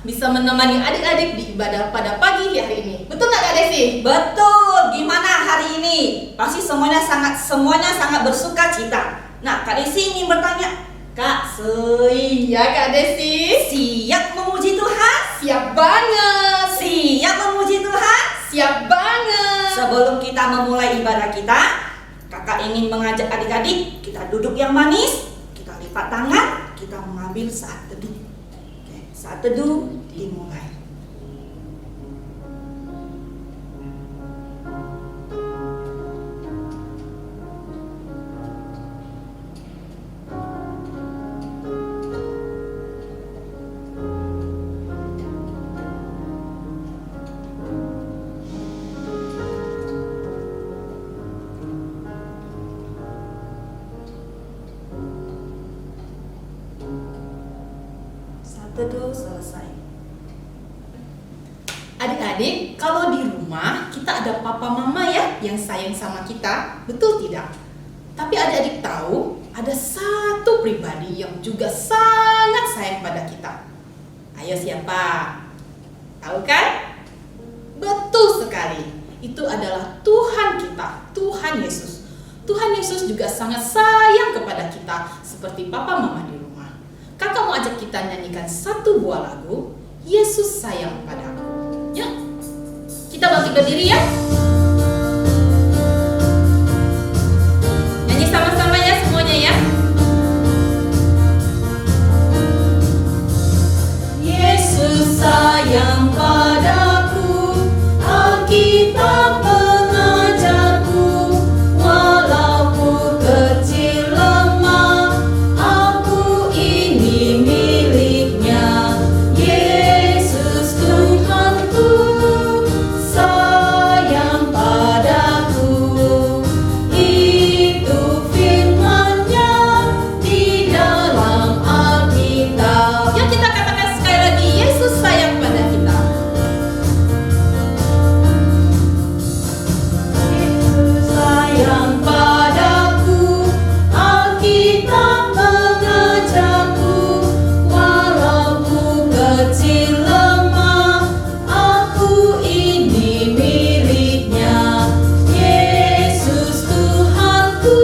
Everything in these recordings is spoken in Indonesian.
bisa menemani adik-adik di ibadah pada pagi hari ini. Betul nggak Kak Desi? Betul. Gimana hari ini? Pasti semuanya sangat bersuka cita. Nah, Kak Desi ingin bertanya, Kak Sui, Iya Kak Desi. siap memuji Tuhan? Siap banget. Siap memuji Tuhan? Siap banget. Sebelum kita memulai ibadah kita, Kakak ingin mengajak adik-adik kita duduk yang manis, kita lipat tangan, kita mengambil saat teduh. Oke, saat teduh dimulai. Saat teduh selesai. Adik-adik, kalau di rumah kita ada papa mama ya yang sayang sama kita, betul tidak? Tapi adik-adik tahu ada satu pribadi yang juga sangat sayang pada kita. Ayo siapa? Tahu kan? Betul sekali. Itu adalah Tuhan kita, Tuhan Yesus. Tuhan Yesus juga sangat sayang kepada kita seperti papa mama di rumah. Kakak mau ajak kita nyanyikan satu buah lagu, Yesus sayang padaku. Yuk, kita bangkit berdiri ya. Nyanyi sama-sama ya semuanya ya. Yesus sayang padaku, Alkitab mengajarku, walau ku kecil lemah, aku ini miliknya. Yesus Tuhanku sayang padaku, itu firman-Nya di dalam Alkitab. Yuk kita katakan sekali lagi, Yesus sayang pada kita. Yesus sayang padaku, Alkitab mengajarku, walau ku kecil lemah, aku ini miliknya. Yesus Tuhanku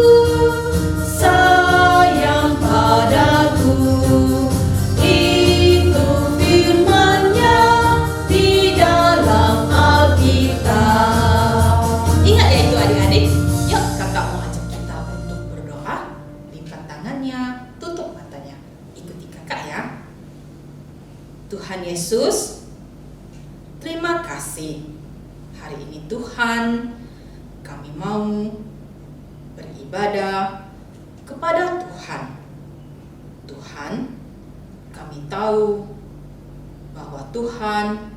sayang padaku, itu firman-Nya di dalam Alkitab. Ingat ya itu adik-adik. Yuk kakak mau ajak kita untuk berdoa. Lipat tangannya, tutup matanya. Ikuti kakak ya. Tuhan Yesus, terima kasih. Hari ini Tuhan, kami mau beribadah kepada Tuhan. Tuhan, kami tahu bahwa Tuhan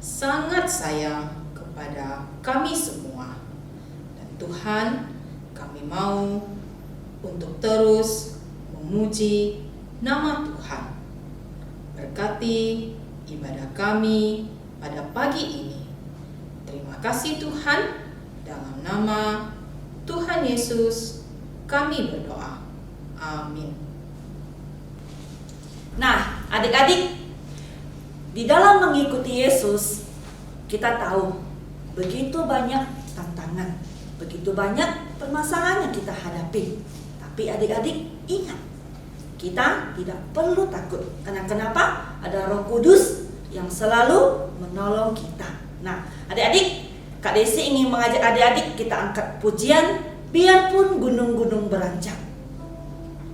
sangat sayang kepada kami semua. Dan Tuhan, kami mau untuk terus memuji nama Tuhan. Berkati ibadah kami pada pagi ini. Terima kasih Tuhan, dalam nama Tuhan Yesus kami berdoa. Amin. Nah, adik-adik, di dalam mengikuti Yesus, kita tahu begitu banyak tantangan, begitu banyak permasalahan yang kita hadapi. Tapi adik-adik ingat, kita tidak perlu takut. Karena kenapa? Ada Roh Kudus yang selalu menolong kita. Nah, adik-adik, Kak Desi ingin mengajak adik-adik kita angkat pujian, biarpun gunung-gunung beranjak.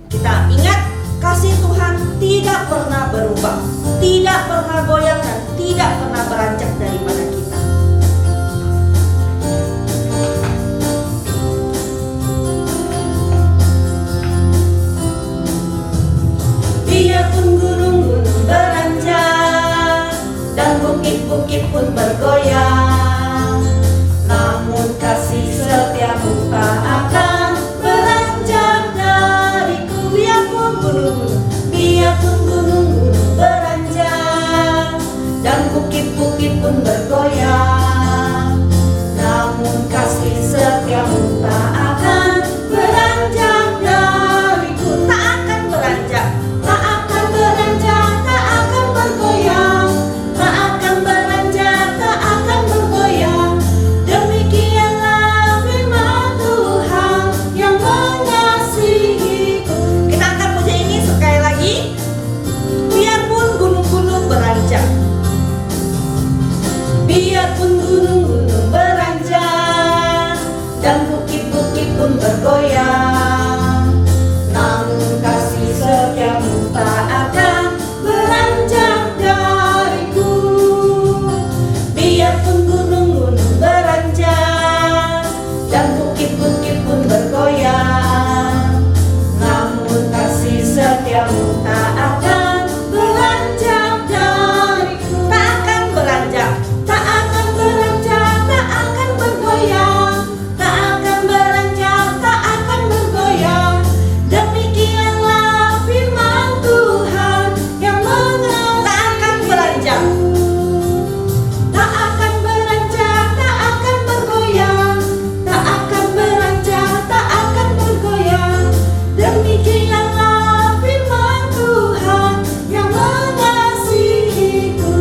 Kita ingat, kasih Tuhan tidak pernah berubah, tidak pernah goyah dan tidak pernah beranjak daripada kita. Biarpun gunung-gunung beranjak dan bukit-bukit pun bergoyang, namun kasih setiamu tak akan beranjak. bergoyang. Namun kasih setiamu tak akan beranjak dariku. Biarpun gunung-gunung beranjak dan bukit-bukit pun bergoyang, namun kasih setiamu tak akan beranjak dariku. Tak akan beranjak, tak akan beranjak, tak akan bergoyang, tak akan beranjak, tak akan bergoyang. Demikianlah firman Tuhan yang tak akan beranjak, tak akan beranjak, tak akan bergoyang, tak akan beranjak, tak akan bergoyang. Demikianlah firman Tuhan yang mengasihiku.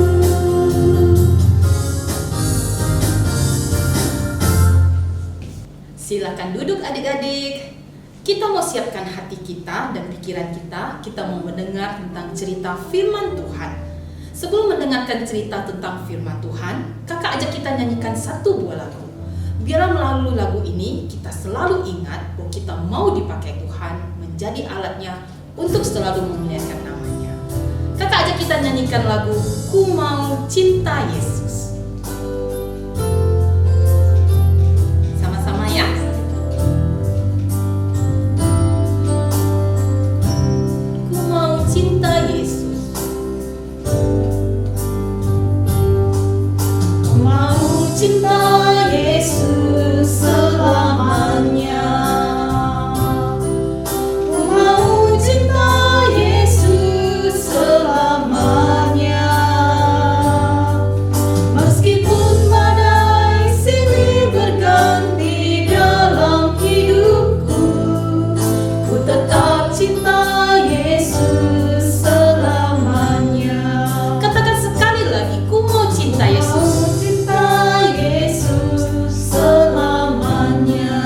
Silakan duduk adik-adik. Kita mau siapkan hati kita dan pikiran kita. Kita mau mendengar tentang cerita firman Tuhan. Sebelum mendengarkan cerita tentang firman Tuhan, kakak ajak kita nyanyikan satu buah lagu. Biarlah melalui lagu ini kita selalu ingat bahwa kita mau dipakai Tuhan menjadi alatnya untuk selalu memuliakan namanya. Kakak ajak kita nyanyikan lagu Ku Mau Cinta Yesus. Sama-sama ya. Ku mau cinta Yesus. Ku mau cinta Yesus selamanya. Ku mau cinta Yesus selamanya. Meskipun badai silih berganti dalam hidupku, ku tetap cinta Yesus selamanya. Katakan sekali lagi, ku mau cinta Yesus. Cinta Yesus selamanya.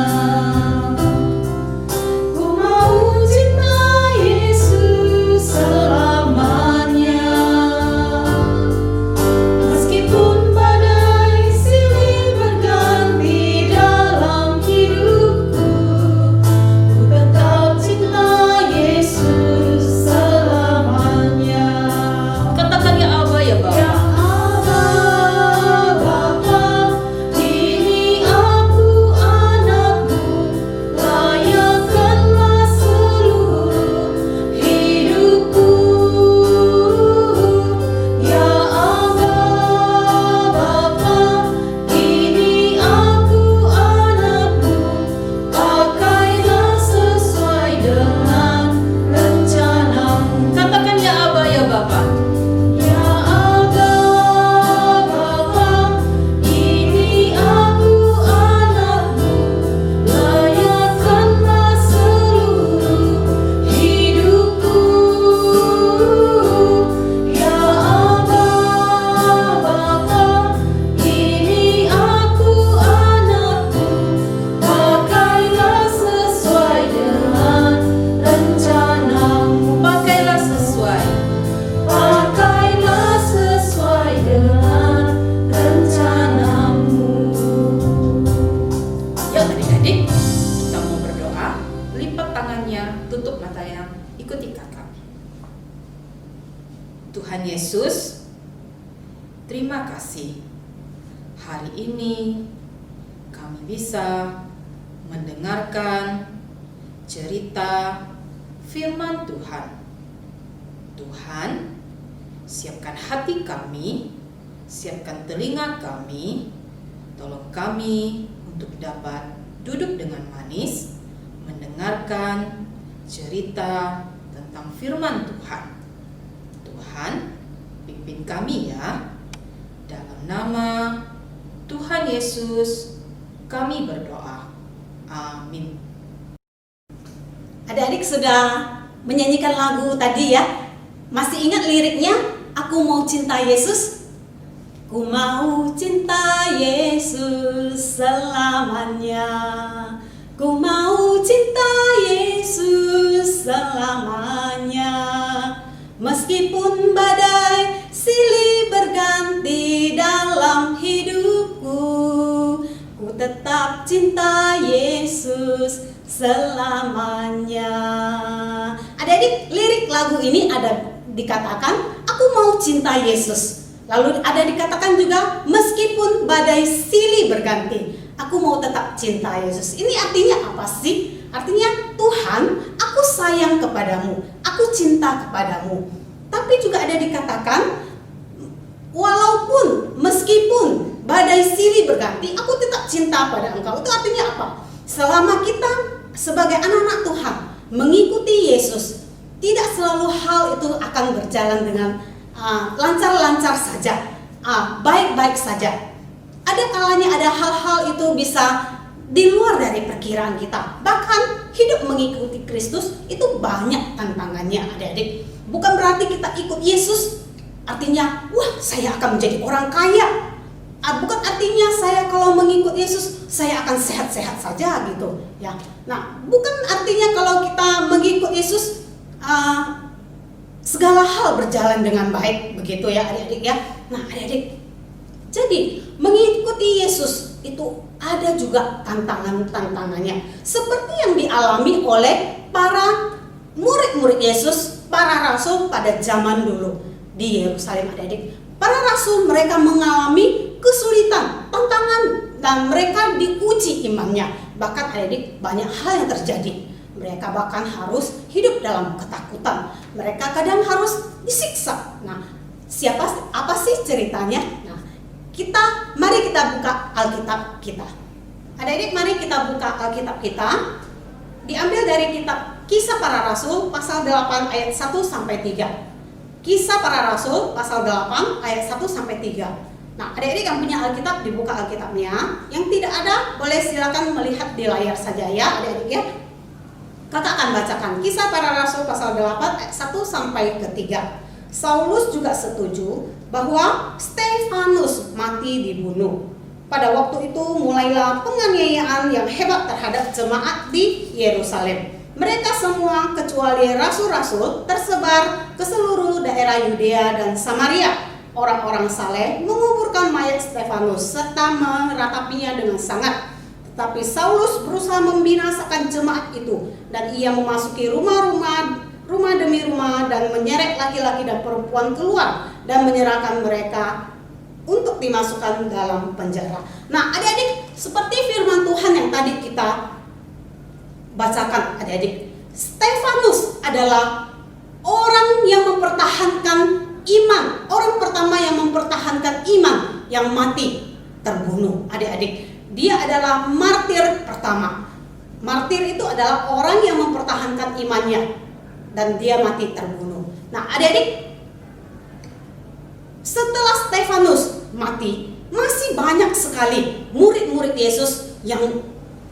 Ku mau cinta Yesus selamanya. Meskipun badai silih berganti dalam hidupku, ku tetap cinta Yesus selamanya. Katakan ya Aba ya Bapa. Ya Aba, Bapa, ini aku anakmu, layakkanlah seluruh hidupku. Ya Aba, Bapa, ini aku anakmu, pakailah sesuai dengan rencanamu. Katakan ya Aba ya Bapa. Ya Aba, Bapa, ini aku anakmu, layakkanlah seluruh hidupku. Ya Aba, Bapa, ini aku anakmu, pakailah sesuai dengan rencanamu. Pakailah sesuai. Pakailah sesuai dengan rencanamu. Ya adik-adik, kita mau berdoa. Lipat tangannya, tutup matanya, ikuti kakak. Tuhan Yesus, terima kasih. Hari ini kami bisa mendengarkan cerita firman Tuhan. Tuhan, siapkan hati kami, siapkan telinga kami, tolong kami untuk dapat duduk dengan manis, mendengarkan cerita tentang firman Tuhan. Tuhan, pimpin kami ya. Dalam nama Tuhan Yesus, kami berdoa. Amin. Adik-adik sudah menyanyikan lagu tadi ya. Masih ingat liriknya? Aku mau cinta Yesus. Ku mau cinta Yesus selamanya. Ku mau cinta Yesus selamanya. Meskipun badai silih berganti dalam hidupku, ku tetap cinta Yesus selamanya. Adik-adik, lirik lagu ini ada dikatakan, aku mau cinta Yesus. Lalu ada dikatakan juga, meskipun badai silih berganti, aku mau tetap cinta Yesus. Ini artinya apa sih? Artinya, Tuhan, aku sayang kepadamu, aku cinta kepadamu. Tapi juga ada dikatakan, walaupun meskipun badai silih berganti, aku tetap cinta pada engkau. Itu artinya apa? Selama kita sebagai anak-anak Tuhan mengikuti Yesus, tidak selalu hal itu akan berjalan dengan lancar-lancar saja, baik-baik saja. Ada kalanya ada hal-hal itu bisa di luar dari perkiraan kita. Bahkan hidup mengikuti Kristus itu banyak tantangannya, adik-adik. Bukan berarti kita ikut Yesus artinya, wah saya akan menjadi orang kaya. Bukan artinya saya kalau mengikut Yesus saya akan sehat-sehat saja gitu ya. Nah, bukan artinya kalau kita mengikut Yesus segala hal berjalan dengan baik begitu ya adik-adik ya. Nah adik-adik, jadi mengikuti Yesus itu ada juga tantangannya, seperti yang dialami oleh para murid-murid Yesus, para rasul pada zaman dulu di Yerusalem, adik-adik. Para rasul mereka mengalami kesulitan, tantangan, dan mereka diuji imannya. Bahkan adik-adik, banyak hal yang terjadi. Mereka bahkan harus hidup dalam ketakutan. Mereka kadang harus disiksa. Nah, apa sih ceritanya? Nah, mari kita buka Alkitab kita. Adik-adik, mari kita buka Alkitab kita. Diambil dari kitab Kisah Para Rasul pasal 8 ayat 1 sampai 3. Kisah Para Rasul pasal 8 ayat 1 sampai 3. Nah, adik-adik yang punya Alkitab, dibuka Alkitabnya. Yang tidak ada, boleh silakan melihat di layar saja ya, adik-adik ya. Kakak akan bacakan Kisah Para Rasul pasal 8 ayat 1 sampai ke 3. Saulus juga setuju bahwa Stefanus mati dibunuh. Pada waktu itu mulailah penganiayaan yang hebat terhadap jemaat di Yerusalem. Mereka semua kecuali rasul-rasul tersebar ke seluruh daerah Yudea dan Samaria. Orang-orang saleh menguburkan mayat Stefanus serta meratapinya dengan sangat. Tetapi Saulus berusaha membinasakan jemaat itu, dan ia memasuki rumah demi rumah dan menyeret laki-laki dan perempuan keluar dan menyerahkan mereka untuk dimasukkan dalam penjara. Nah, adik-adik, seperti firman Tuhan yang tadi kita bacakan, adik-adik, Stefanus adalah orang yang mempertahankan iman, orang pertama yang mempertahankan iman yang mati terbunuh, adik-adik. Dia adalah martir pertama. Martir itu adalah orang yang mempertahankan imannya dan dia mati terbunuh. Nah, adik-adik, setelah Stefanus mati, masih banyak sekali murid-murid Yesus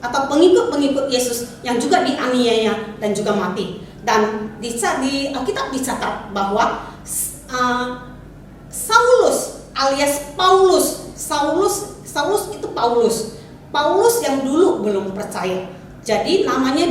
atau pengikut-pengikut Yesus yang juga dianiaya dan juga mati. Dan di Alkitab dicatat bahwa Saulus alias Paulus itu Paulus yang dulu belum percaya. Jadi namanya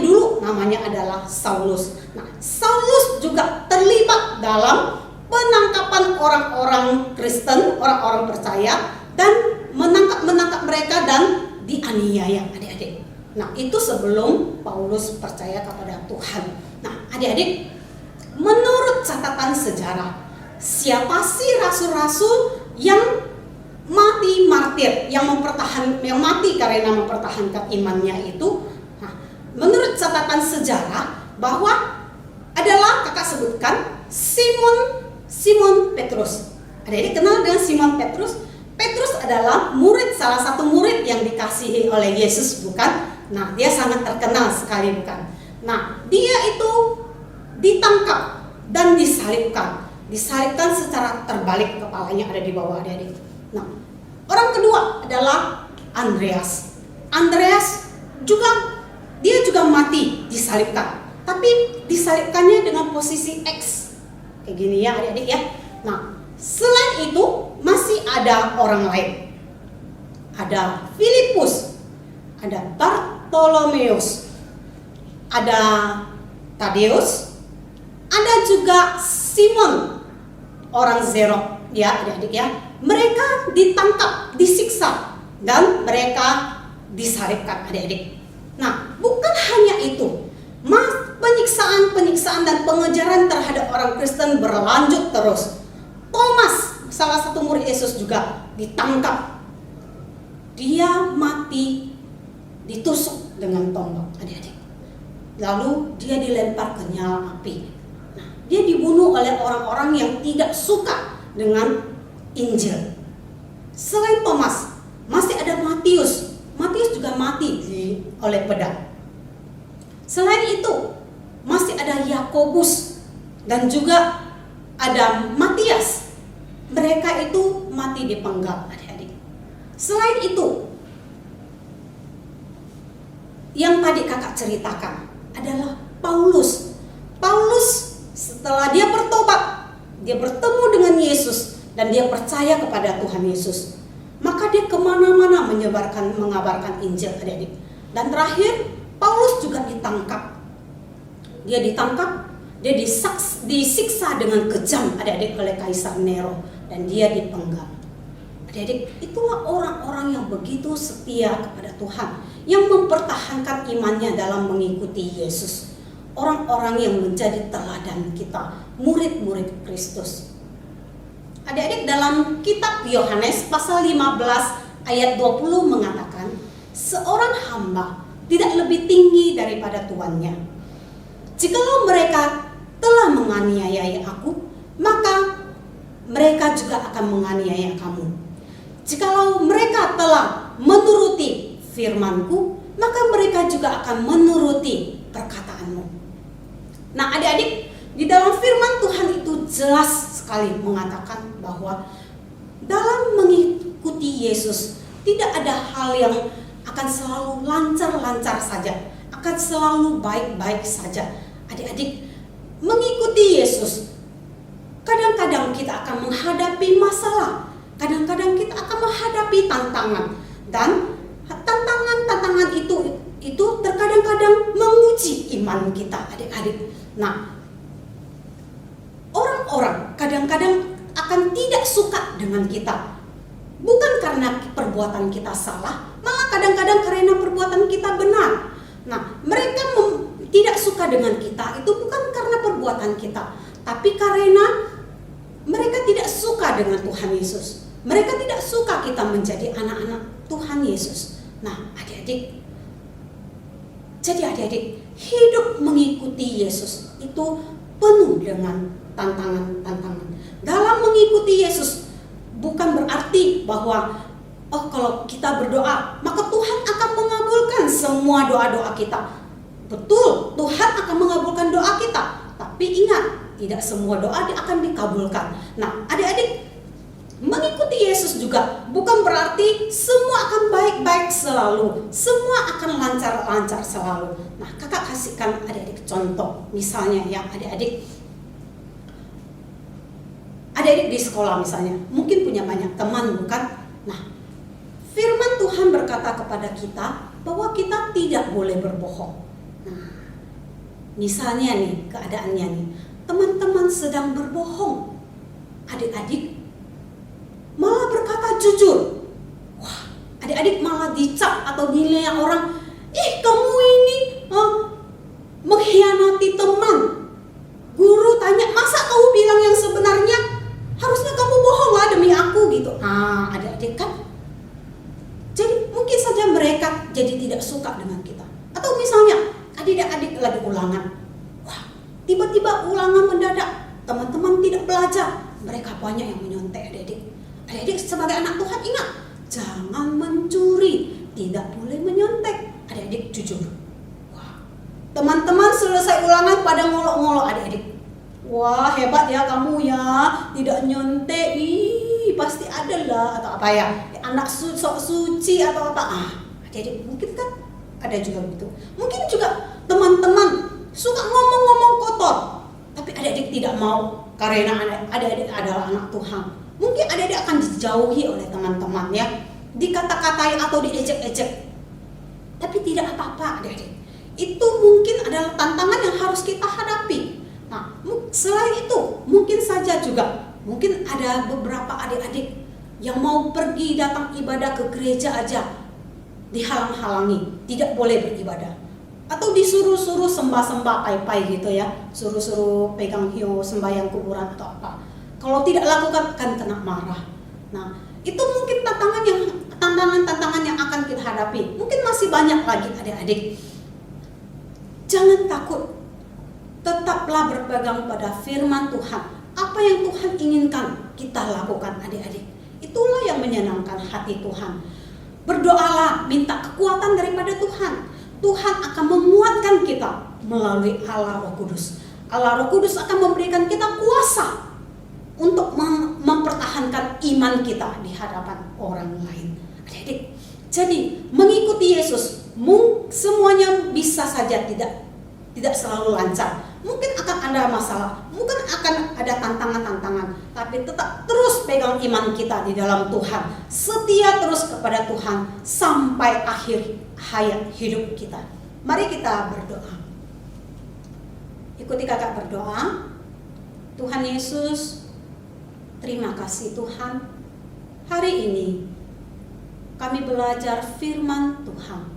adalah Saulus. Nah, Saulus juga terlibat dalam penangkapan orang-orang Kristen, orang-orang percaya, dan menangkap mereka dan dianiaya, adik-adik. Nah, itu sebelum Paulus percaya kepada Tuhan. Nah, adik-adik, menurut catatan sejarah, siapa sih rasul-rasul yang mati martir, yang mati karena mempertahankan imannya itu? Nah, menurut catatan sejarah bahwa adalah kakak sebutkan Simon Petrus. Adik-adik kenal dengan Simon Petrus? Petrus adalah salah satu murid yang dikasihi oleh Yesus, bukan? Nah, dia sangat terkenal sekali, bukan? Nah, dia itu ditangkap dan disalibkan secara terbalik, kepalanya ada di bawah, adik-adik. Nah, orang kedua adalah Andreas. Andreas dia juga mati disalibkan, tapi disalibkannya dengan posisi X, kayak gini ya, adik-adik ya. Nah, selain itu masih ada orang lain. Ada Filipus, ada Bartolomeus, ada Tadeus, ada juga Simon orang Zerot ya, adik-adik ya. Mereka ditangkap, disiksa, dan mereka disalibkan, adik-adik. Nah, bukan hanya itu, penyiksaan dan pengejaran terhadap orang Kristen berlanjut terus. Thomas, salah satu murid Yesus, juga ditangkap. Dia mati ditusuk dengan tombak, adik-adik. Lalu dia dilempar ke nyala api. Nah, dia dibunuh oleh orang-orang yang tidak suka dengan Injil. Selain Thomas, masih ada Matius. Matius juga mati oleh pedang. Selain itu, masih ada Yakobus dan juga ada Matias. Mereka itu mati dipenggal, adik-adik. Selain itu, yang tadi kakak ceritakan adalah Paulus. Paulus setelah dia bertobat, dia bertemu dengan Yesus dan dia percaya kepada Tuhan Yesus, maka dia kemana-mana mengabarkan Injil, adik-adik. Dan terakhir, Paulus juga ditangkap. Dia ditangkap, dia disiksa dengan kejam, adik-adik, oleh Kaisar Nero, dan dia dipenggal. Adik-adik, itulah orang-orang yang begitu setia kepada Tuhan, yang mempertahankan imannya dalam mengikuti Yesus. Orang-orang yang menjadi teladan kita, murid-murid Kristus. Adik-adik, dalam kitab Yohanes pasal 15 ayat 20 mengatakan, seorang hamba tidak lebih tinggi daripada tuannya. Jikalau mereka telah menganiaya aku, maka mereka juga akan menganiaya kamu. Jikalau mereka telah menuruti firman-Ku, maka mereka juga akan menuruti perkataanmu. Nah, adik-adik, di dalam firman Tuhan itu jelas sekali mengatakan bahwa dalam mengikuti Yesus tidak ada hal yang akan selalu lancar-lancar saja, akan selalu baik-baik saja. Adik-adik, mengikuti Yesus, kadang-kadang kita akan menghadapi masalah, kadang-kadang kita akan menghadapi tantangan, dan tantangan itu terkadang-kadang menguji iman kita, adik-adik. Nah, orang-orang kadang-kadang akan tidak suka dengan kita, bukan karena perbuatan kita salah, malah kadang-kadang karena perbuatan kita benar. Nah, mereka tidak suka dengan kita itu bukan karena perbuatan kita, tapi karena mereka tidak suka dengan Tuhan Yesus. Mereka tidak suka kita menjadi anak-anak Tuhan Yesus. Nah, adik-adik, jadi adik-adik, hidup mengikuti Yesus itu penuh dengan tantangan-tantangan. Dalam mengikuti Yesus bukan berarti bahwa kalau kita berdoa maka Tuhan akan mengabulkan semua doa-doa kita. Betul, Tuhan akan mengabulkan doa kita, tapi ingat, tidak semua doa akan dikabulkan. Nah, adik-adik, mengikuti Yesus juga bukan berarti semua akan baik-baik selalu, semua akan lancar-lancar selalu. Nah, kakak kasihkan adik-adik contoh, misalnya ya adik-adik di sekolah misalnya, mungkin punya banyak teman, bukan? Nah, firman Tuhan berkata kepada kita bahwa kita tidak boleh berbohong. Nah, misalnya nih keadaannya nih, teman-teman sedang berbohong, adik-adik malah berkata jujur. Wah, adik-adik malah dicap atau dinilai orang, kamu ini mengkhianati teman. Guru tanya, masa kamu bilang yang sebenarnya? Harusnya kamu bohong lah demi aku gitu. Nah, adik-adik kan, jadi mungkin saja mereka jadi tidak suka dengan kita. Atau misalnya adik-adik lagi ulangan, wah, tiba-tiba ulangan mendadak, teman-teman tidak belajar, mereka banyak yang menyontek adik-adik. Adik-adik sebagai anak Tuhan ingat, jangan mencuri, tidak boleh menyontek. Adik-adik jujur. Wah, teman-teman selesai ulangan pada ngolok-ngolok adik-adik. Wah, hebat ya kamu ya, tidak nyontek. Pasti ada lah atau apa ya, anak sok suci atau apa. Adik-adik mungkin kan ada juga begitu. Mungkin juga teman-teman suka ngomong-ngomong kotor, tapi adik-adik tidak mau karena adik-adik adalah anak Tuhan. Mungkin adik-adik akan dijauhi oleh teman-teman ya, dikata-katai atau diejek-ejek. Tapi tidak apa-apa adik-adik. Itu mungkin adalah tantangan yang harus kita hadapi. Nah, selain itu mungkin saja juga, mungkin ada beberapa adik-adik yang mau pergi datang ibadah ke gereja aja dihalang-halangi, tidak boleh beribadah. atau disuruh-suruh sembah-sembah pai-pai gitu ya, suruh-suruh pegang hiu sembahyang kuburan atau apa. Kalau tidak lakukan akan kena marah. Nah, itu mungkin tantangan yang akan kita hadapi. Mungkin masih banyak lagi adik-adik. Jangan takut. Tetaplah berpegang pada firman Tuhan. Apa yang Tuhan inginkan kita lakukan adik-adik. Itulah yang menyenangkan hati Tuhan. Berdoalah, minta kekuatan daripada Tuhan. Tuhan akan memuatkan kita melalui Allah Roh Kudus. Allah Roh Kudus akan memberikan kita kuasa untuk mempertahankan iman kita di hadapan orang lain. Adik-adik, jadi mengikuti Yesus semuanya bisa saja tidak selalu lancar. Mungkin akan ada masalah, mungkin akan ada tantangan-tantangan, tapi tetap terus pegang iman kita di dalam Tuhan. Setia terus kepada Tuhan sampai akhir hayat hidup kita. Mari kita berdoa. Ikuti kakak berdoa. Tuhan Yesus, terima kasih Tuhan. Hari ini kami belajar firman Tuhan.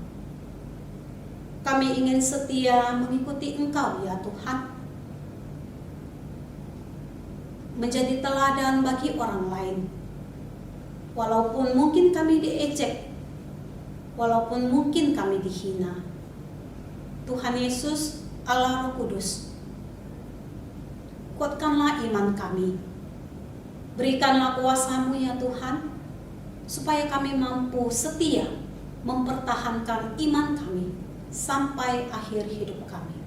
Kami ingin setia mengikuti Engkau ya Tuhan. Menjadi teladan bagi orang lain. Walaupun mungkin kami diejek, walaupun mungkin kami dihina. Tuhan Yesus, Allah Roh Kudus, kuatkanlah iman kami. Berikanlah kuasa-Mu ya Tuhan, supaya kami mampu setia mempertahankan iman kami sampai akhir hidup kami.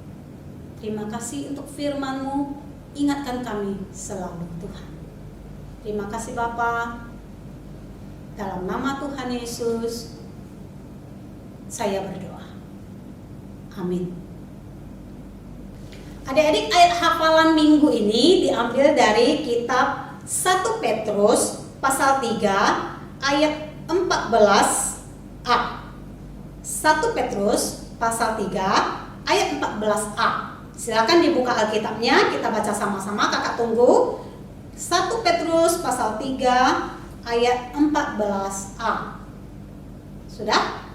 Terima kasih untuk firman-Mu, ingatkan kami selalu Tuhan. Terima kasih Bapa. Dalam nama Tuhan Yesus, saya berdoa. Amin. Adik-adik, ayat hafalan minggu ini diambil dari kitab 1 Petrus pasal 3 ayat 14a. 1 Petrus pasal 3 ayat 14a. Silakan dibuka Alkitabnya, kita baca sama-sama, kakak tunggu. 1 Petrus pasal 3 ayat 14a. Sudah?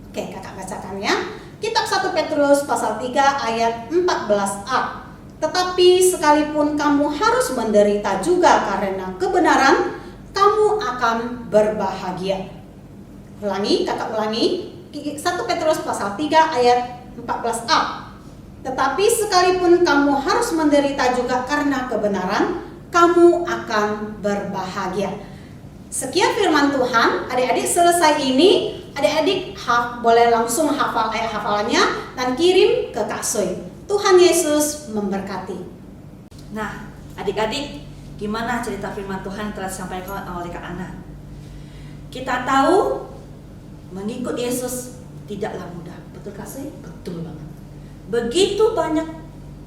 Oke, kakak bacakan ya. Kitab 1 Petrus pasal 3 ayat 14a. Tetapi sekalipun kamu harus menderita juga karena kebenaran, kamu akan berbahagia. Ulangi, kakak ulangi. 1 Petrus pasal 3 ayat 14a. Tetapi sekalipun kamu harus menderita juga karena kebenaran, kamu akan berbahagia. Sekian firman Tuhan. Adik-adik, selesai ini, adik-adik boleh langsung hafal ayat hafalannya dan kirim ke Kak Soy. Tuhan Yesus memberkati. Nah, adik-adik, gimana cerita firman Tuhan telah disampaikan oleh Kak Ana? Kita tahu mengikut Yesus tidaklah mudah. Betul Kak Soy? Betul banget. Begitu banyak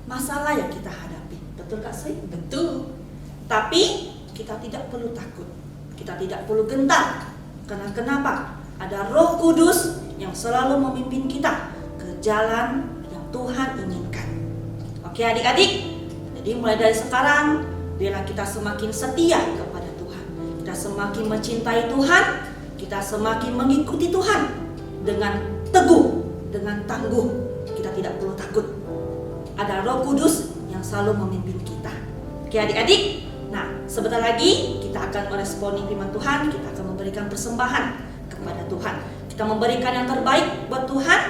masalah yang kita hadapi. Betul Kak Soy? Betul. Tapi kita tidak perlu takut. Kita tidak perlu gentar. Karena kenapa? Ada Roh Kudus yang selalu memimpin kita ke jalan yang Tuhan inginkan. Oke adik-adik, jadi mulai dari sekarang biarlah kita semakin setia kepada Tuhan. Kita semakin mencintai Tuhan, kita semakin mengikuti Tuhan dengan teguh, dengan tangguh. Kita tidak perlu takut. Ada Roh Kudus yang selalu memimpin kita. Oke adik-adik, nah sebentar lagi kita akan meresponi firman Tuhan. Kita akan memberikan persembahan kepada Tuhan. Kita memberikan yang terbaik buat Tuhan.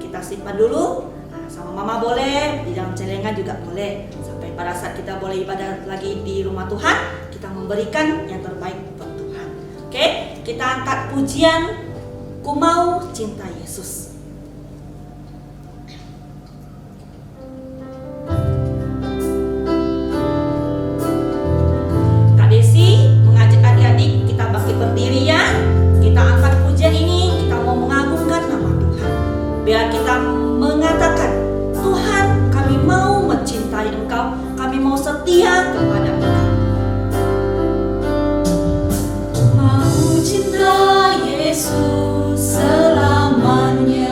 Kita simpan dulu. Nah, sama mama boleh, di dalam celengan juga boleh. Sampai pada saat kita boleh ibadah lagi di rumah Tuhan, kita memberikan yang terbaik buat Tuhan. Oke, kita angkat pujian Ku Mau Cinta Yesus. Kak Desi mengajak adik-adik kita bangkit berdiri ya. Kita angkat pujian ini, kita mau mengagungkan nama Tuhan. Biar kita mengatakan, Tuhan, kami mau mencintai Engkau, kami mau setia kepada Engkau. Mau cinta Yesus selamanya.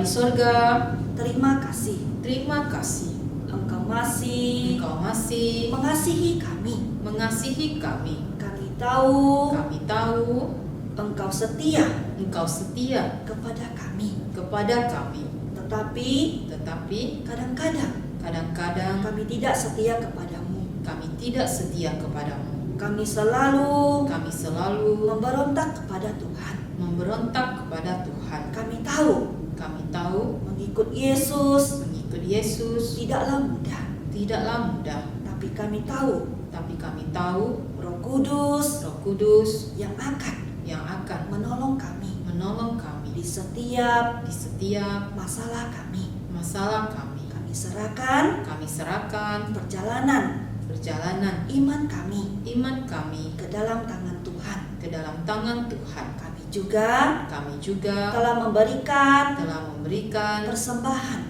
di sorga, terima kasih. terima kasih. Engkau masih Engkau masih mengasihi kami. mengasihi kami. Kami tahu Kami tahu Engkau setia Engkau setia kepada kami. kepada kami. Tetapi Tetapi kadang-kadang kami tidak setia kepadamu. kami tidak setia kepadamu. Kami selalu Kami selalu memberontak kepada Tuhan. memberontak kepada Tuhan. Kami tahu Kami tahu mengikut Yesus mengikut Yesus tidaklah mudah. tidaklah mudah. Tapi kami tahu Tapi kami tahu Roh Kudus Roh Kudus yang akan yang akan menolong kami menolong kami di setiap di setiap masalah kami. masalah kami. Kami serahkan Kami serahkan perjalanan perjalanan iman kami iman kami ke dalam tangan Tuhan. ke dalam tangan Tuhan. Kami juga Kami juga telah memberikan telah memberikan persembahan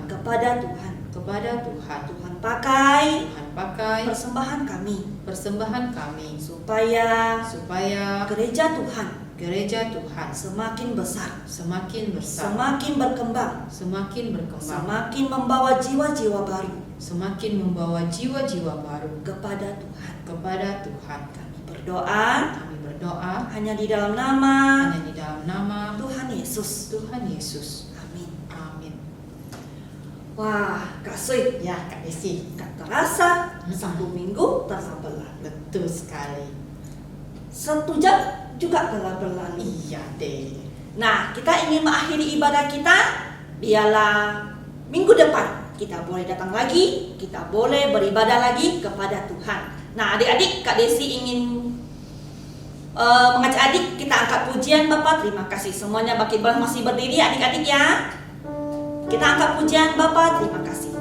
kepada Tuhan. kepada Tuhan. Tuhan pakai Tuhan pakai persembahan kami supaya supaya gereja Tuhan semakin besar, semakin berkembang, semakin semakin membawa jiwa-jiwa baru semakin membawa jiwa-jiwa baru kepada Tuhan. kepada Tuhan. Kami berdoa Kami berdoa hanya di dalam nama hanya di dalam nama Tuhan Yesus. Tuhan Yesus. Amin. Amin. Wah, Kak Sui, Ya, Kak Desi. gak terasa 1 minggu telah berlalu. Betul sekali. 1 jam juga telah berlalu. Iya deh. Nah, kita ingin mengakhiri ibadah kita. Biarlah minggu depan kita boleh datang lagi, kita boleh beribadah lagi kepada Tuhan. Nah, adik-adik, Kak Desi ingin mengajak adik kita angkat pujian Bapak. Terima kasih semuanya masih berdiri adik-adik ya. Kita angkat pujian Bapak. Terima kasih.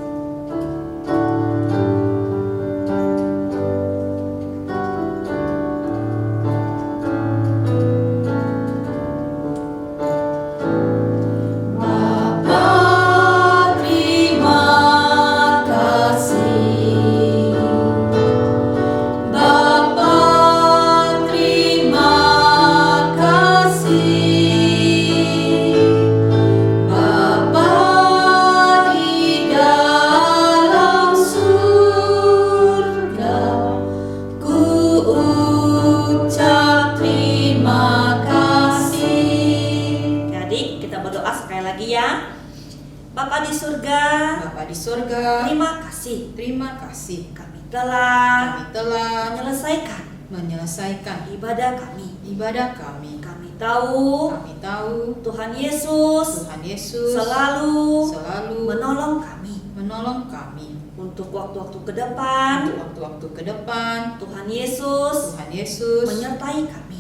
Bapa di surga, Bapa di surga, terima kasih kami telah telah menyelesaikan ibadah kami. Kami tahu Kami tahu Tuhan Yesus Tuhan Yesus selalu menolong menolong kami kami untuk waktu-waktu ke depan. untuk waktu-waktu ke depan. Tuhan Yesus Tuhan Yesus menyertai kami.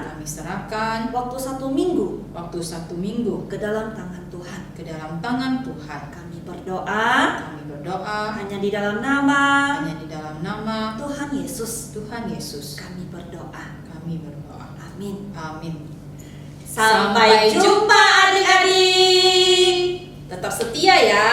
kami serahkan waktu 1 minggu ke dalam tangan Tuhan. ke dalam tangan Tuhan. Kami berdoa Kami berdoa hanya di dalam nama Tuhan Yesus. kami berdoa. Amin. Amin. Sampai jumpa adik-adik. Tetap setia ya.